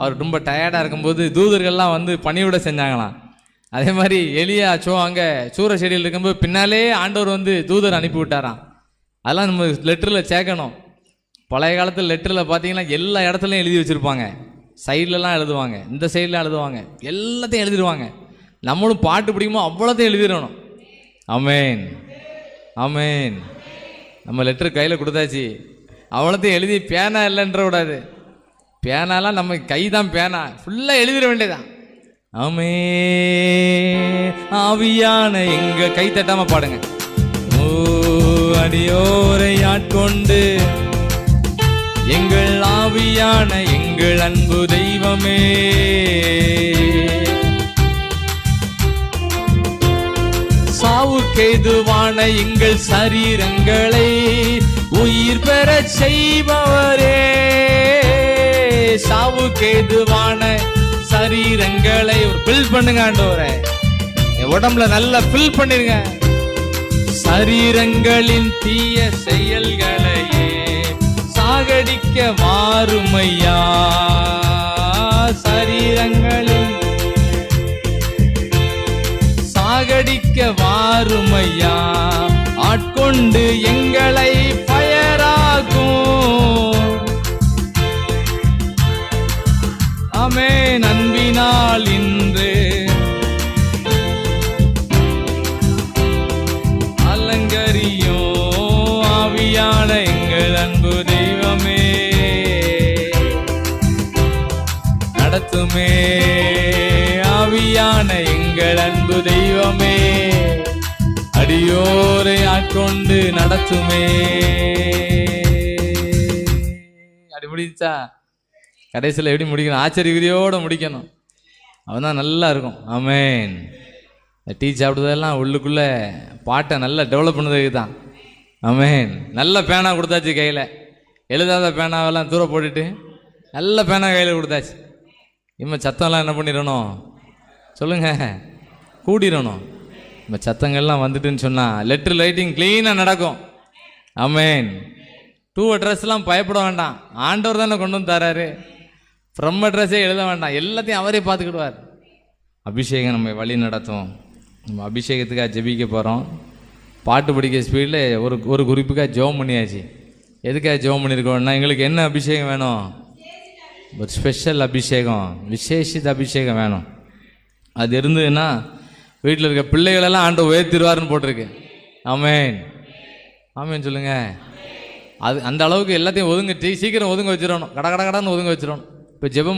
அவர் ரொம்ப டயர்டாக இருக்கும்போது தூதர்கள்லாம் வந்து பணிவிட செஞ்சாங்களாம். அதே மாதிரி எலியா அங்கே சூற செடியில் இருக்கும்போது பின்னாலே ஆண்டவர் வந்து தூதர் அனுப்பி விட்டாராம். அதெல்லாம் நம்ம லெட்டரில் சேர்க்கணும். பழைய காலத்தில் லெட்டரில் பார்த்தீங்கன்னா எல்லா இடத்துலையும் எழுதி வச்சுருப்பாங்க. சைட்லலாம் எழுதுவாங்க, இந்த சைடில் எழுதுவாங்க, எல்லாத்தையும் எழுதிடுவாங்க. நம்மளும் பாட்டு பிடிக்குமோ அவ்வளோத்தையும் எழுதிடணும். ஆமேன் ஆமேன். நம்ம லெட்டர் கையில் கொடுத்தாச்சு, அவ்வளோத்தையும் எழுதி பேனா இல்லைன்ற கூடாது. பேனாலாம் நம்ம கை தான் பேனா, ஃபுல்லாக எழுதிட வேண்டியதான். ஆமே ஆவியான எங்க கை தட்டாம பாடுங்க. ஓ அடியோரை ஆட்கொண்டு எங்கள் ஆவியான எங்கள் அன்பு தெய்வமே, சாவுக்கேதுவான எங்கள் சரீரங்களை உயிர் பெற செய்பவரே, சாவுக்கேதுவான சரீரங்களை ஃபில் பண்ணுங்க ஆண்டவரே, உடம்புல நல்லா ஃபில் பண்ணிருங்க. சரீரங்களின் தீய செயல்களையே சாகடிக்க மாறுமையா, சரீரங்களின் சாகடிக்க மாறுமையா, ஆட்கொண்டு எங்களை பயராக்கும். ஆமென். அன்பினால் இன்று அலங்கரியோ ஆவியான எங்கள் அன்பு தெய்வமே, நடத்துமே ஆவியான எங்கள் அன்பு தெய்வமே, அடியோரை ஆட்கொண்டு நடத்துமே. அப்படி முடிச்சா கடைசியில் எப்படி முடிக்கணும்? ஆச்சரியகிரியோடு முடிக்கணும். அவன் நல்லா இருக்கும். ஆமேன். டீ சாப்பிடுறதெல்லாம் உள்ளுக்குள்ளே பாட்டை நல்லா டெவலப் பண்ணதுக்கு தான். ஆமேன். நல்ல பேனா கொடுத்தாச்சு கையில், எழுதாத பேனாவெல்லாம் தூர போட்டுட்டு நல்ல பேனா கையில் கொடுத்தாச்சு. இனிமேல் சத்தம்லாம் என்ன பண்ணிடணும் சொல்லுங்க, கூடிடணும். இப்போ சத்தங்கள்லாம் வந்துட்டுன்னு சொன்னால் லெட்டர் ரைட்டிங் க்ளீனாக நடக்கும். ஆமேன். டூ அட்ரஸ்லாம் பயப்பட வேண்டாம், ஆண்டவர் தானே கொண்டு வந்து தராரு. ஃப்ரம் அட்ரஸே எழுத வேண்டாம், எல்லாத்தையும் அவரே பார்த்துக்கிடுவார். அபிஷேகம் நம்ம வழி நடத்தும். நம்ம அபிஷேகத்துக்காக ஜெபிக்க போகிறோம். பாட்டு படிக்க ஸ்பீடில் ஒரு குறிப்புக்காக ஜெபம் பண்ணியாச்சு. எதுக்காக ஜெபம் பண்ணியிருக்கோம்னா, எங்களுக்கு என்ன அபிஷேகம் வேணும்? ஒரு ஸ்பெஷல் அபிஷேகம், விசேஷித்த அபிஷேகம் வேணும். அது இருந்ததுன்னா வீட்டில் இருக்க பிள்ளைகளெல்லாம் ஆண்டவர் உயர்த்திடுவாருன்னு போட்டிருக்கு. ஆமேன் ஆமேன் சொல்லுங்க. அது அந்த அளவுக்கு எல்லாத்தையும் ஒதுங்க, சீக்கிரம் ஒதுங்க வச்சிடணும், கடன்னு ஒதுங்க வச்சிடணும். இப்போ ஜெபம்